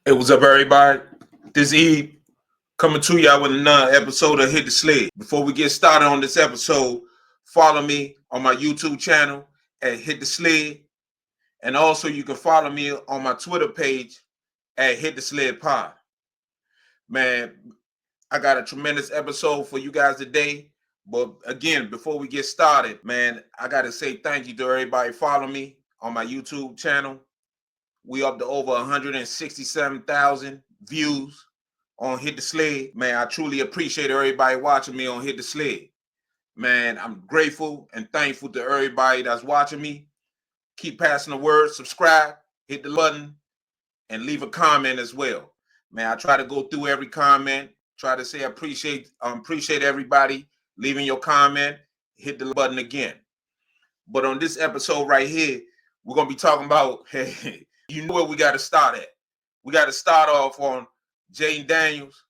Hey, what's up, everybody? This Eve coming to y'all with another episode of Hit The Sled. Before we get started on this episode, follow me on my YouTube channel at Hit The Sled. And also you can follow me on my Twitter page at Hit The Sled Pod. Man, I got a tremendous episode for you guys today. But again, before we get started, man, I got to say thank you to everybody following me on my YouTube channel. We up to over 167,000 views on Hit The Sled. Man, I truly appreciate everybody watching me on Hit The Sled. Man, I'm grateful and thankful to everybody that's watching me. Keep passing the word, subscribe, hit the button, and leave a comment as well. Man, I try to go through every comment, try to say appreciate everybody leaving your comment, hit the button again. But on this episode right here, we're going to be talking about, you know where we got to start at. We got to start off on Jayden Daniels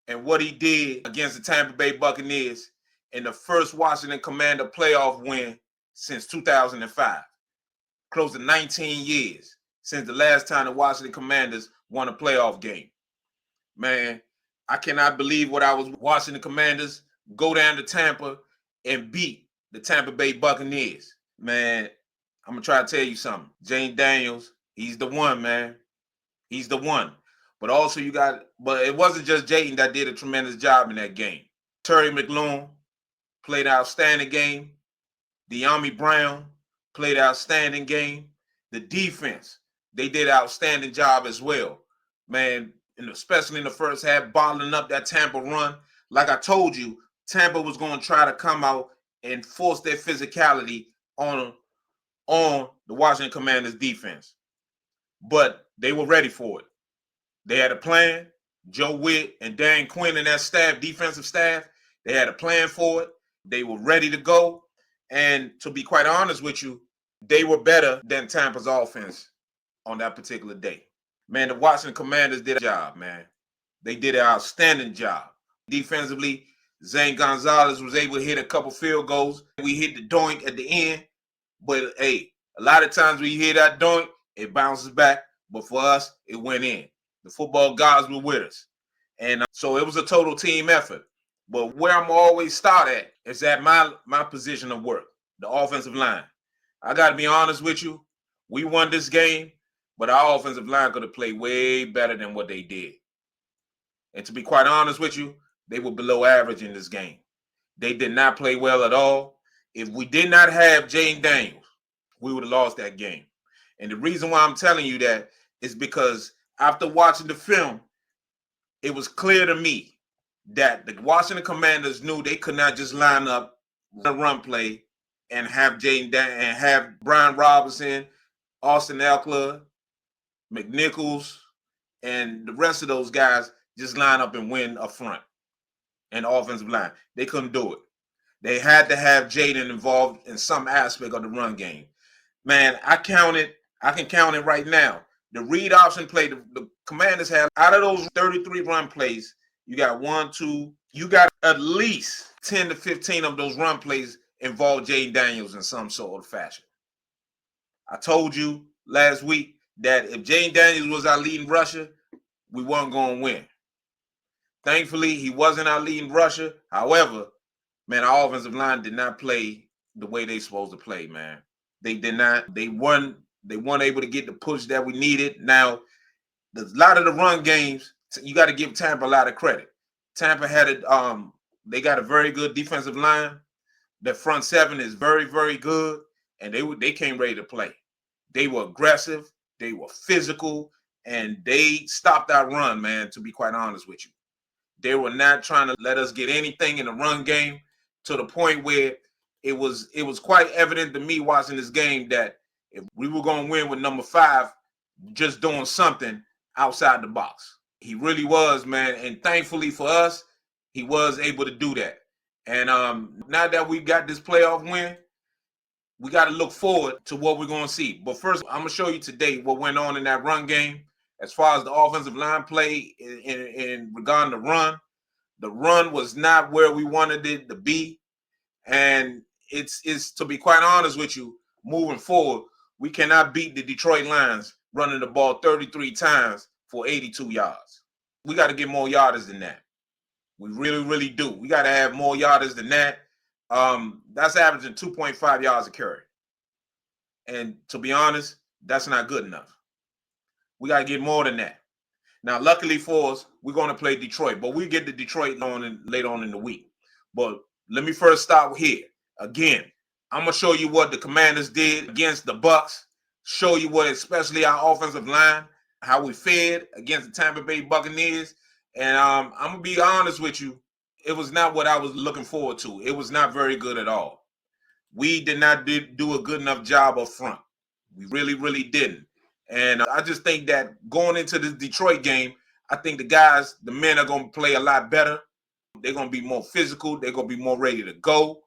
and what he did against the Tampa Bay Buccaneers in the first Washington Commander playoff win since 2005. Close to 19 years since the last time the Washington Commanders won a playoff game. Man, I cannot believe what I was watching the Commanders go down to Tampa and beat the Tampa Bay Buccaneers. Man, I'm going to try to tell you something. Jayden Daniels, he's the one, man. He's the one. But also but it wasn't just Jayden that did a tremendous job in that game. Terry McLaurin played an outstanding game. De'Ami Brown played an outstanding game. The defense, they did an outstanding job as well. Man, and especially in the first half, bottling up that Tampa run. Like I told you, Tampa was going to try to come out and force their physicality on the Washington Commanders defense. But they were ready for it. They had a plan. Joe Witt and Dan Quinn and that staff, defensive staff, they had a plan for it. They were ready to go. And to be quite honest with you, they were better than Tampa's offense on that particular day. Man, the Washington Commanders did a job, man. They did an outstanding job. Defensively, Zane Gonzalez was able to hit a couple field goals. We hit the doink at the end. But, hey, a lot of times when you hear that doink, it bounces back. But for us, it went in. The football gods were with us. And so it was a total team effort. But where I'm always start at is at my position of work, the offensive line. I got to be honest with you. We won this game, but our offensive line could have played way better than what they did. And to be quite honest with you, they were below average in this game. They did not play well at all. If we did not have Jayden Daniels, we would have lost that game. And the reason why I'm telling you that is because after watching the film, it was clear to me that the Washington Commanders knew they could not just line up a run play and have Jayden Daniels and have Brian Robinson, Austin Eckler, McNichols, and the rest of those guys just line up and win up front and offensive line. They couldn't do it. They had to have Jayden involved in some aspect of the run game. Man, I can count it right now. The read option play, the Commanders have, out of those 33 run plays, you got you got at least 10 to 15 of those run plays involve Jayden Daniels in some sort of fashion. I told you last week that if Jayden Daniels was our leading rusher, we weren't going to win. Thankfully, he wasn't our leading rusher. However, man, our offensive line did not play the way they supposed to play, man. They did not. They weren't able to get the push that we needed. Now, a lot of the run games, you got to give Tampa a lot of credit. Tampa had it. They got a very good defensive line. Their front seven is very, very good, and they came ready to play. They were aggressive. They were physical, and they stopped our run, man, to be quite honest with you. They were not trying to let us get anything in the run game to the point where it was quite evident to me watching this game that if we were going to win with number 5, just doing something outside the box. He really was, man. And thankfully for us, he was able to do that. And now that we got this playoff win, we got to look forward to what we're going to see. But first, I'm going to show you today what went on in that run game. As far as the offensive line play in regarding the run was not where we wanted it to be. And it's to be quite honest with you, moving forward, we cannot beat the Detroit Lions running the ball 33 times for 82 yards. We got to get more yardage than that. We really, really do. We got to have more yardage than that. That's averaging 2.5 yards a carry. And to be honest, that's not good enough. We got to get more than that. Now, luckily for us, we're going to play Detroit, but we get to Detroit later on in the week. But let me first start here. Again, I'm going to show you what the Commanders did against the Bucs, show you what, especially our offensive line, how we fared against the Tampa Bay Buccaneers. And I'm going to be honest with you, it was not what I was looking forward to. It was not very good at all. We did not do a good enough job up front. We really, really didn't. And I just think that going into this Detroit game, I think the men are going to play a lot better. They're going to be more physical. They're going to be more ready to go.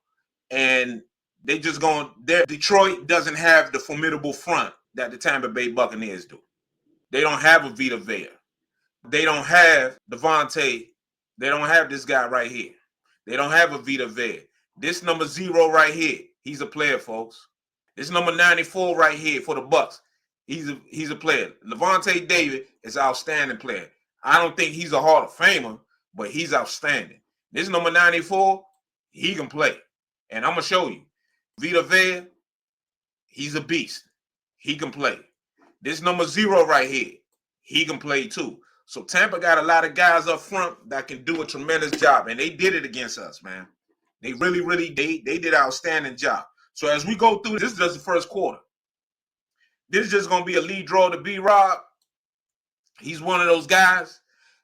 And Detroit doesn't have the formidable front that the Tampa Bay Buccaneers do. They don't have a Vita Vea. They don't have Devontae. They don't have this guy right here. They don't have a Vita Vea. This number 0 right here, he's a player, folks. This number 94 right here for the Bucs, he's a player. Levante David is an outstanding player. I don't think he's a Hall of Famer, but he's outstanding. This number 94, he can play. And I'm going to show you. Vita Vea, he's a beast. He can play. This number 0 right here, he can play too. So Tampa got a lot of guys up front that can do a tremendous job. And they did it against us, man. They really, really, they did an outstanding job. So as we go through, this is just the first quarter. This is just going to be a lead draw to B-Rob. He's one of those guys.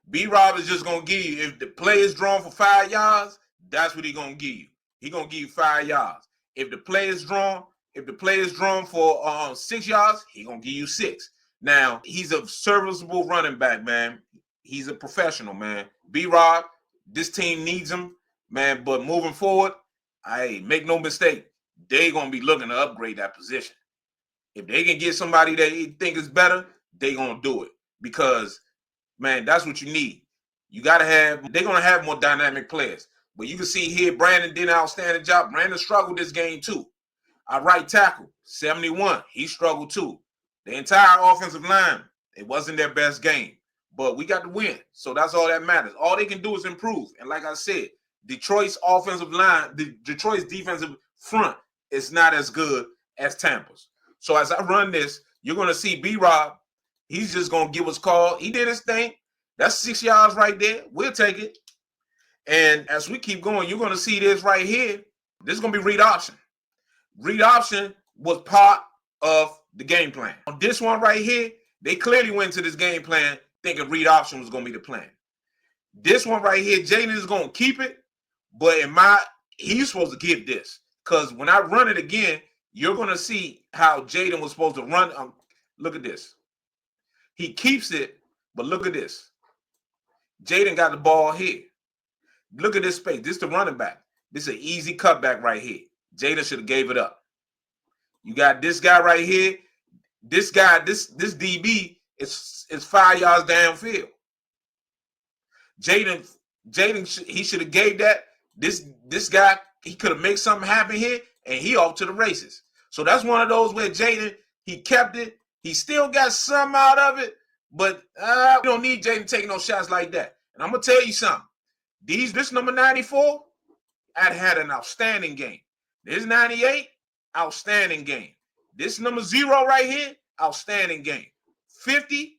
B-Rob is just going to give you, if the play is drawn for 5 yards, that's what he's going to give you. He's going to give you 5 yards. If the play is drawn for 6 yards, he's going to give you 6. Now, he's a serviceable running back, man. He's a professional, man. B-Rob, this team needs him, man. But moving forward, make no mistake, they're going to be looking to upgrade that position. If they can get somebody that they think is better, they're going to do it. Because, man, that's what you need. They're going to have more dynamic players. But you can see here, Brandon did an outstanding job. Brandon struggled this game too. Our right tackle, 71, he struggled too. The entire offensive line, it wasn't their best game. But we got to win. So that's all that matters. All they can do is improve. And like I said, Detroit's defensive front is not as good as Tampa's. So as I run this, you're going to see B-Rob. He's just going to give us a call. He did his thing. That's 6 yards right there. We'll take it. And as we keep going, you're going to see this right here. This is going to be read option. Read option was part of the game plan. On this one right here, they clearly went to this game plan thinking read option was going to be the plan. This one right here, Jayden is going to keep it, but he's supposed to give this. Because when I run it again, you're going to see how Jayden was supposed to run. Look at this. He keeps it, but look at this. Jayden got the ball here. Look at this space. This is the running back. This is an easy cutback right here. Jayden should have gave it up. You got this guy right here. This guy, this DB is 5 yards downfield. Jayden, he should have gave that. This guy, he could have made something happen here, and he off to the races. So that's one of those where Jayden, he kept it. He still got some out of it, but we don't need Jayden taking no shots like that. And I'm going to tell you something. This number 94, had an outstanding game. This 98, outstanding game. This number 0 right here, outstanding game. 50,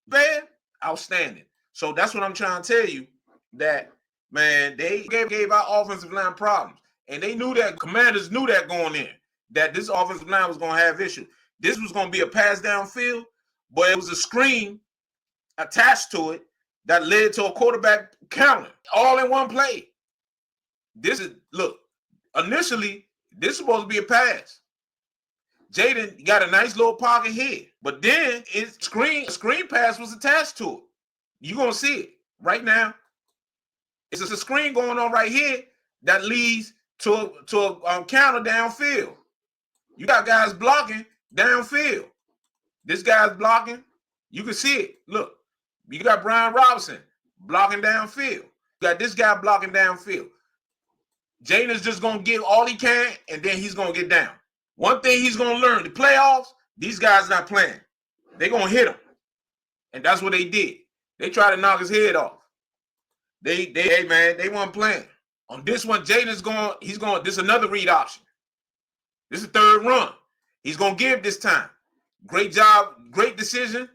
bad, outstanding. So that's what I'm trying to tell you, that, man, they gave our offensive line problems. And they knew that, Commanders knew that going in, that this offensive line was going to have issues. This was going to be a pass downfield, but it was a screen attached to it that led to a quarterback counter, all in one play. Initially, this is supposed to be a pass. Jayden got a nice little pocket here, but then his screen pass was attached to it. You're going to see it right now. It's a screen going on right here that leads to a counter downfield. You got guys blocking downfield. This guy's blocking. You can see it. Look, you got Brian Robinson blocking downfield. You got this guy blocking downfield. Jayden is just going to give all he can, and then he's going to get down. One thing he's going to learn, the playoffs, these guys not playing. They're going to hit him. And that's what they did. They tried to knock his head off. Hey man, they weren't playing. On this one, Jayden's going, this is another read option. This is the third run. He's going to give this time. Great job, great decision.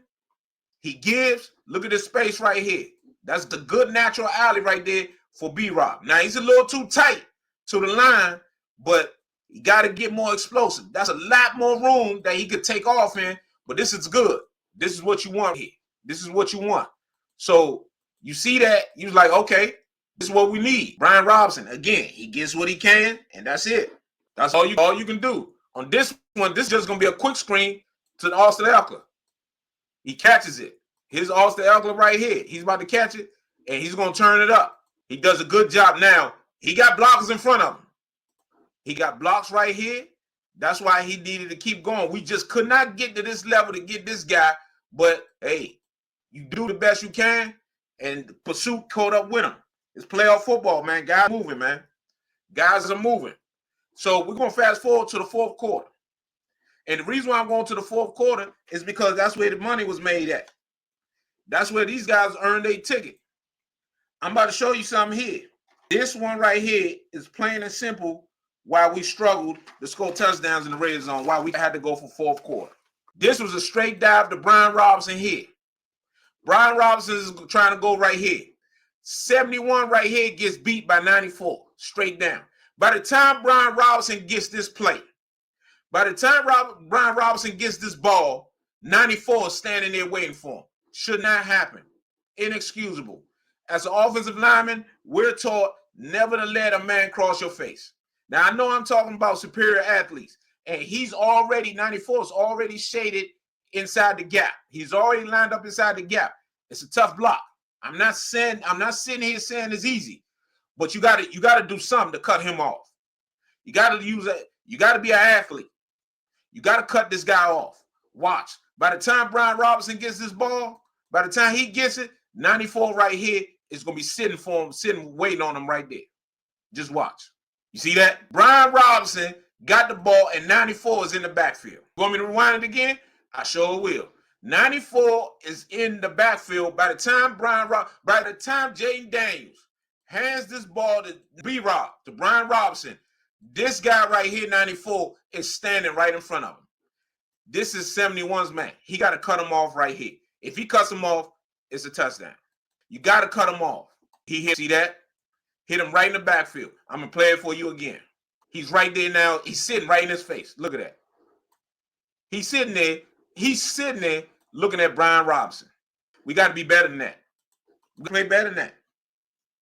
He gives. Look at this space right here. That's the good natural alley right there for B-Rob. Now, he's a little too tight to the line, but he got to get more explosive. That's a lot more room that he could take off in, but this is good. This is what you want here. This is what you want. So you see that, you was like, okay, this is what we need. Brian Robinson, again, he gets what he can, and that's it. That's all you can do. On this one, this is just going to be a quick screen to the Austin Ekeler. He catches it. Here's Austin Ekeler right here. He's about to catch it, and he's going to turn it up. He does a good job. Now, he got blockers in front of him. He got blocks right here. That's why he needed to keep going. We just could not get to this level to get this guy. But, hey, you do the best you can, and the pursuit caught up with him. It's playoff football, man. Guys are moving, man. Guys are moving. So we're going to fast forward to the fourth quarter. And the reason why I'm going to the fourth quarter is because that's where the money was made at. That's where these guys earned their ticket. I'm about to show you something here. This one right here is plain and simple why we struggled to score touchdowns in the red zone, why we had to go for fourth quarter. This was a straight dive to Brian Robinson here. Brian Robinson is trying to go right here. 71 right here gets beat by 94, straight down. By the time Brian Robinson gets this play, by the time Brian Robinson gets this ball, 94 is standing there waiting for him. Should not happen. Inexcusable. As an offensive lineman, we're taught never to let a man cross your face. Now, I know I'm talking about superior athletes, and he's already, 94 is already shaded inside the gap. He's already lined up inside the gap. It's a tough block. I'm not sitting here saying it's easy, but you gotta do something to cut him off. You gotta be an athlete. You gotta cut this guy off. Watch. By the time Brian Robinson gets this ball, by the time he gets it, 94 right here is gonna be sitting for him, waiting on him right there. Just watch. You see that? Brian Robinson got the ball, and 94 is in the backfield. You want me to rewind it again? I sure will. 94 is in the backfield. By the time Jayden Daniels hands this ball to B-Rob, to Brian Robinson, this guy right here, 94, is standing right in front of him. This is 71's man. He got to cut him off right here. If he cuts him off, it's a touchdown. You got to cut him off. He hit, see that? Hit him right in the backfield. I'm going to play it for you again. He's right there now. He's sitting right in his face. Look at that. He's sitting there. He's sitting there looking at Brian Robinson. We got to be better than that. We got to play better than that.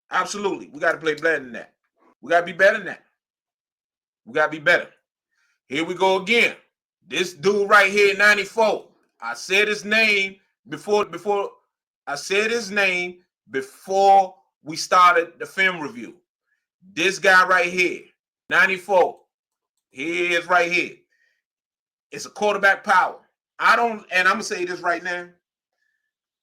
Absolutely. We got to play better than that. We got to be better than that. We got to be better. Here we go again. This dude right here, 94. I said his name before we started the film review. This guy right here, 94. He is right here. It's a quarterback power. And I'm going to say this right now.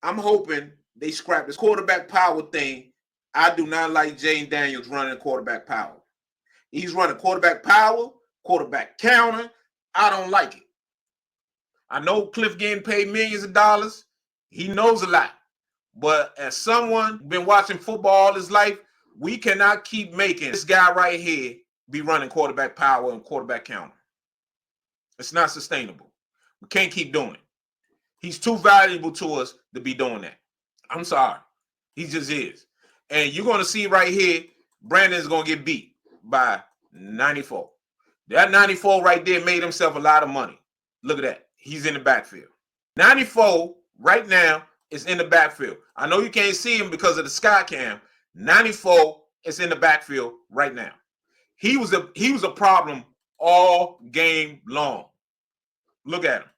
I'm hoping they scrap this quarterback power thing. I do not like Jayden Daniels running quarterback power. He's running quarterback power, quarterback counter. I don't like it. I know Cliff getting paid millions of dollars. He knows a lot. But as someone been watching football all his life, we cannot keep making this guy right here be running quarterback power and quarterback counter. It's not sustainable. We can't keep doing it. He's too valuable to us to be doing that. I'm sorry. He just is. And you're going to see right here, Brandon's going to get beat by 94. That 94 right there made himself a lot of money. Look at that. He's in the backfield. 94 right now is in the backfield. I know you can't see him because of the sky cam. 94 is in the backfield right now. He was a problem all game long. Look at him.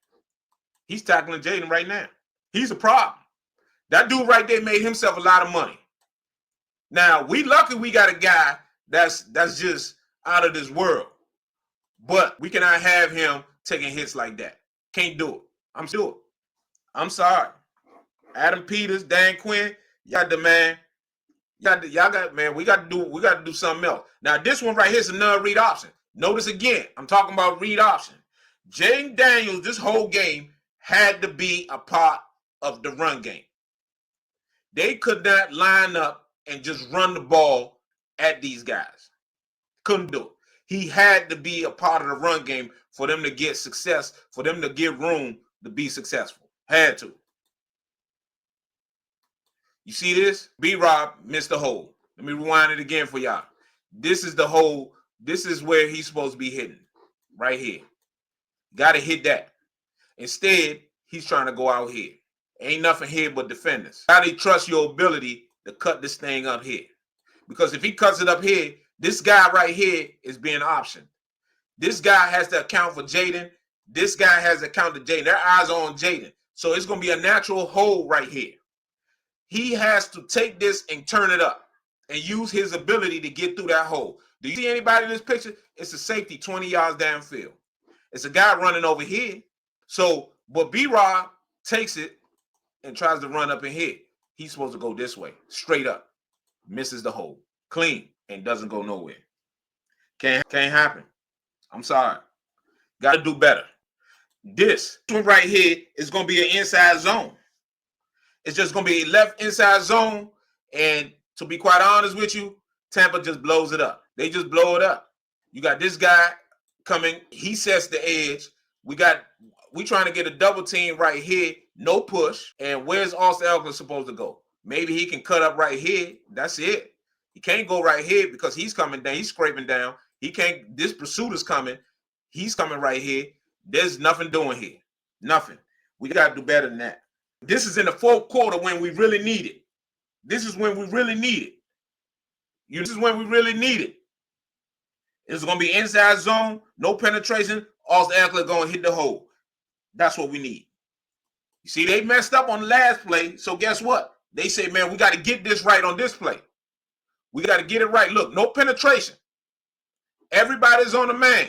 He's tackling Jayden right now. He's a problem. That dude right there made himself a lot of money. Now, we lucky we got a guy that's just out of this world. But we cannot have him taking hits like that. Can't do it. I'm sure. I'm sorry. Adam Peters, Dan Quinn, y'all the man. Y'all got, man, we got to do something else. Now, this one right here is another read option. Notice again, I'm talking about read option. Jayden Daniels, this whole game, had to be a part of the run game. They could not line up and just run the ball at these guys. Couldn't do it. He had to be a part of the run game for them to get success, for them to get room to be successful. Had to. You see this? B-Rob missed the hole. Let me rewind it again for y'all. This is the hole. This is where he's supposed to be hitting. Right here. Got to hit that. Instead, he's trying to go out here. Ain't nothing here but defenders. How do you trust your ability to cut this thing up here? Because if he cuts it up here, this guy right here is being optioned. This guy has to account for Jayden. This guy has to account for Jayden. Their eyes are on Jayden. So it's going to be a natural hole right here. He has to take this and turn it up and use his ability to get through that hole. Do you see anybody in this picture? It's a safety 20 yards downfield. It's a guy running over here. So, but B-Rob takes it and tries to run up and hit. He's supposed to go this way, straight up. Misses the hole. Clean and doesn't go nowhere. Can't happen. I'm sorry. Got to do better. This one right here is going to be an inside zone. It's just going to be a left inside zone. And to be quite honest with you, Tampa just blows it up. They just blow it up. You got this guy coming. He sets the edge. We trying to get a double team right here. No push. And where's Austin Ekeler supposed to go? Maybe he can cut up right here. That's it. He can't go right here because he's coming down. He's scraping down. He can't. This pursuit is coming. He's coming right here. There's nothing doing here. Nothing. We got to do better than that. This is in the fourth quarter when we really need it. This is when we really need it. This is when we really need it. It's going to be inside zone, no penetration. Austin Ekeler going to hit the hole. That's what we need. You see, they messed up on the last play. So guess what? They say, man, we got to get this right on this play. We got to get it right. Look, no penetration. Everybody's on the man.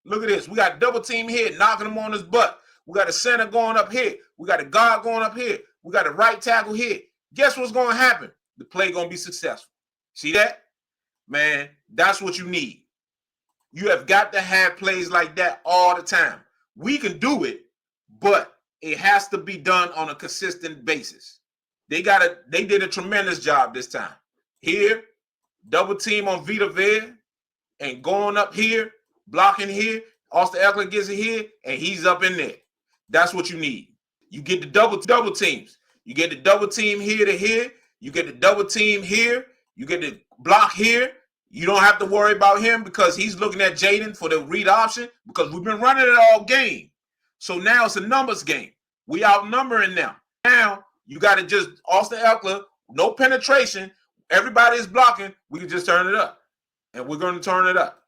Look at this. We got double team here, knocking him on his butt. We got a center going up here. We got a guard going up here. We got a right tackle here. Guess what's going to happen? The play going to be successful. See that? Man, that's what you need. You have got to have plays like that all the time. We can do it, but it has to be done on a consistent basis. They did a tremendous job this time. Here, double team on Vita Vea and going up here, blocking here. Austin Ekeler gets it here, and he's up in there. That's what you need. You get the double teams. You get the double team here to here. You get the double team here. You get the block here. You don't have to worry about him because he's looking at Jayden for the read option because we've been running it all game. So now it's a numbers game. We outnumbering them. Now you got to just Austin Ekeler, no penetration. Everybody is blocking. We can just turn it up. And we're going to turn it up.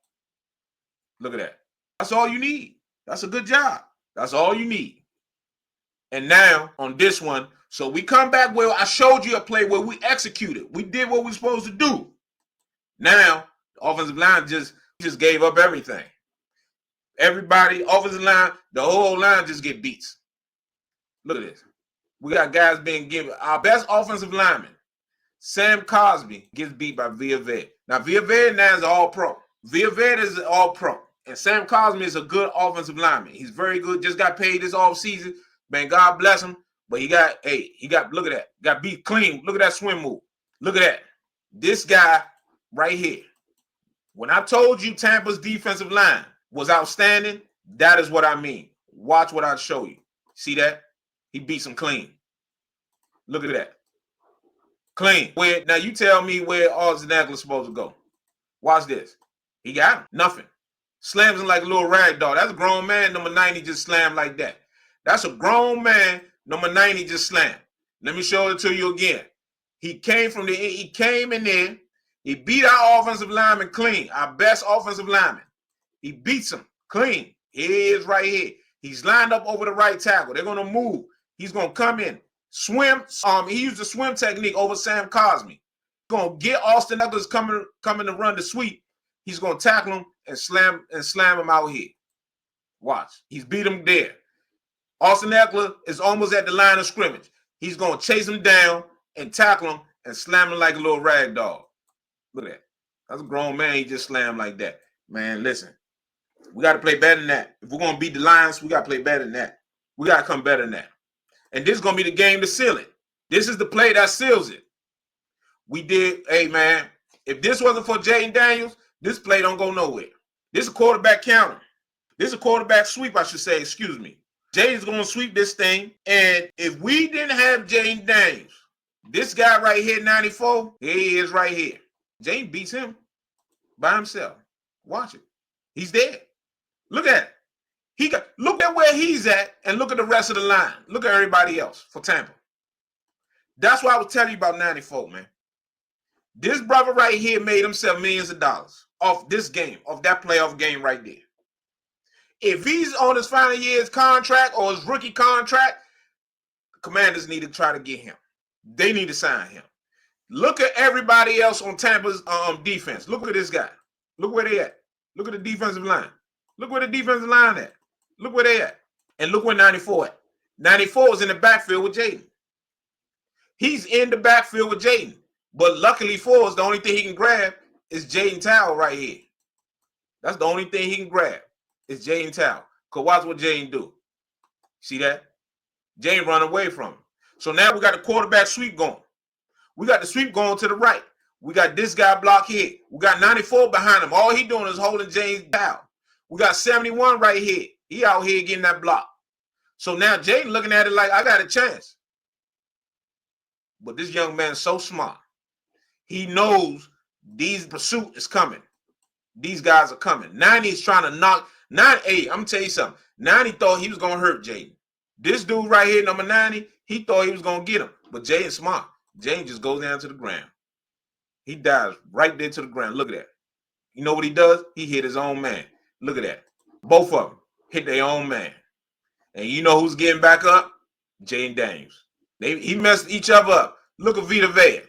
Look at that. That's all you need. That's a good job. That's all you need. And now on this one, so we come back where I showed you a play where we executed. We did what we were supposed to do. Now, the offensive line just gave up everything. Everybody, offensive line, the whole line just get beats. Look at this. We got guys being given. Our best offensive lineman, Sam Cosby, gets beat by Vita Vea. Now, Vita Vea now is all-pro. Vita Vea is all-pro. And Sam Cosby is a good offensive lineman. He's very good. Just got paid this offseason. Man, God bless him. But look at that. Got beat clean. Look at that swim move. Look at that. This guy right here. When I told you Tampa's defensive line was outstanding, that is what I mean. Watch what I show you. See that? He beats him clean. Look at that. Clean. Now you tell me where Austin Ekeler is supposed to go. Watch this. He got him. Nothing. Slams him like a little rag doll. That's a grown man. Number 90 just slammed like that. That's a grown man. Number 90 just slammed. Let me show it to you again. He came in there. He beat our offensive lineman clean. Our best offensive lineman. He beats him clean. Here he is right here. He's lined up over the right tackle. They're going to move. He's going to come in. Swim. He used the swim technique over Sam Cosby. Going to get Austin Ekeler coming to run the sweep. He's going to tackle him and slam him out here. Watch. He's beat him there. Austin Ekeler is almost at the line of scrimmage. He's going to chase him down and tackle him and slam him like a little rag doll. Look at that. That's a grown man. He just slammed like that. Man, listen. We got to play better than that. If we're going to beat the Lions, we got to play better than that. We got to come better than that. And this is going to be the game to seal it. This is the play that seals it. We did, hey, man, if this wasn't for Jayden Daniels, this play don't go nowhere. This is a quarterback counter. This is a quarterback sweep, I should say, excuse me. Jayden's going to sweep this thing. And if we didn't have Jayden Daniels, this guy right here, 94, here he is right here. Jayden beats him by himself. Watch it. He's dead. Look at it. Look at where he's at and look at the rest of the line. Look at everybody else for Tampa. That's why I was telling you about 94, man. This brother right here made himself millions of dollars off this game, off that playoff game right there. If he's on his final year's contract or his rookie contract, the Commanders need to try to get him. They need to sign him. Look at everybody else on Tampa's defense. Look at this guy. Look where they at. Look at the defensive line. Look where the defensive line at. Look where they at. And look where 94 at. 94 is in the backfield with Jayden. He's in the backfield with Jayden. But luckily for us, the only thing he can grab is Jayden Towel right here. That's the only thing he can grab is Jayden Towel. Because watch what Jayden do. See that? Jayden run away from him. So now we got the quarterback sweep going. We got the sweep going to the right. We got this guy block here. We got 94 behind him. All he doing is holding Jayden Towel. We got 71 right here. He out here getting that block. So now Jayden looking at it like, I got a chance. But this young man is so smart. He knows these pursuit is coming. These guys are coming. 90 is trying to knock. 98, I'm going to tell you something. 90 thought he was going to hurt Jayden. This dude right here, number 90, he thought he was going to get him. But Jayden's smart. Jayden just goes down to the ground. He dives right there to the ground. Look at that. You know what he does? He hit his own man. Look at that. Both of them hit their own man. And you know who's getting back up? Jayden Daniels. He messed each other up. Look at Vita Vea.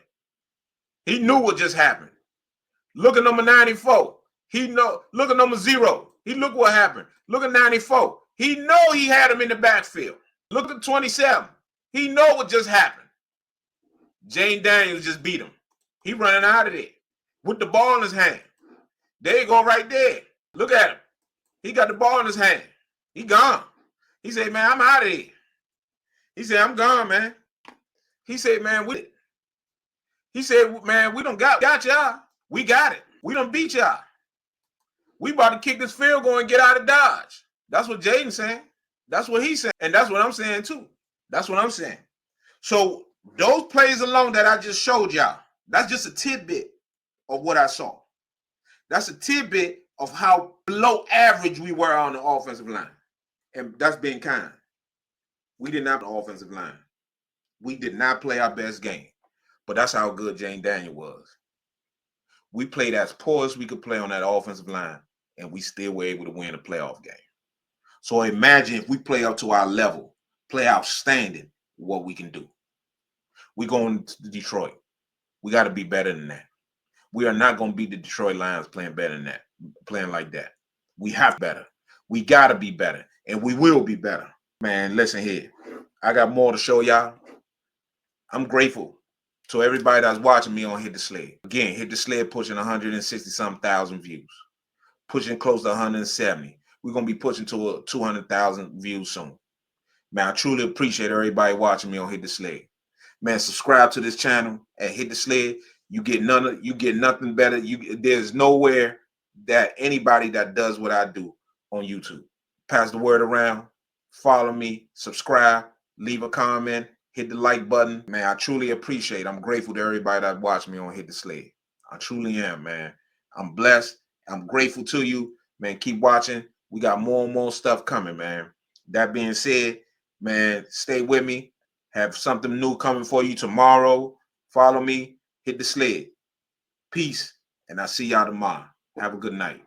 He knew what just happened. Look at number 94. Look at number 0. He look what happened. Look at 94. He know he had him in the backfield. Look at 27. He know what just happened. Jayden Daniels just beat him. He running out of there with the ball in his hand. There you go right there. Look at him. He got the ball in his hand. He gone. He said, man, I'm out of here. He said, I'm gone, man. He said, man, we done got y'all. We got it. We done beat y'all. We about to kick this field goal and get out of Dodge. That's what Jayden's saying. That's what he's saying. And that's what I'm saying too. That's what I'm saying. So those plays alone that I just showed y'all, that's just a tidbit of what I saw. That's a tidbit of how below average we were on the offensive line. And that's being kind. We did not have the offensive line. We did not play our best game. But that's how good Jayden Daniels was. We played as poor as we could play on that offensive line, and we still were able to win a playoff game. So imagine if we play up to our level, play outstanding, what we can do. We're going to Detroit. We got to be better than that. We are not going to beat the Detroit Lions playing better than that, playing like that. We have better. We got to be better, and we will be better. Man, listen here. I got more to show y'all. I'm grateful to everybody that's watching me on Hit the Sled. Again, Hit the Sled pushing 160-something thousand views. Pushing close to 170. We're going to be pushing to 200,000 views soon. Man, I truly appreciate everybody watching me on Hit the Sled. Man, subscribe to this channel and Hit the Sled. You get nothing better. There's nowhere that anybody that does what I do on YouTube. Pass the word around. Follow me. Subscribe. Leave a comment. Hit the like button. Man, I truly appreciate it. I'm grateful to everybody that watched me on Hit the Sled. I truly am, man. I'm blessed. I'm grateful to you. Man, keep watching. We got more and more stuff coming, man. That being said, man, stay with me. Have something new coming for you tomorrow. Follow me. Hit the Sled. Peace. And I'll see y'all tomorrow. Have a good night.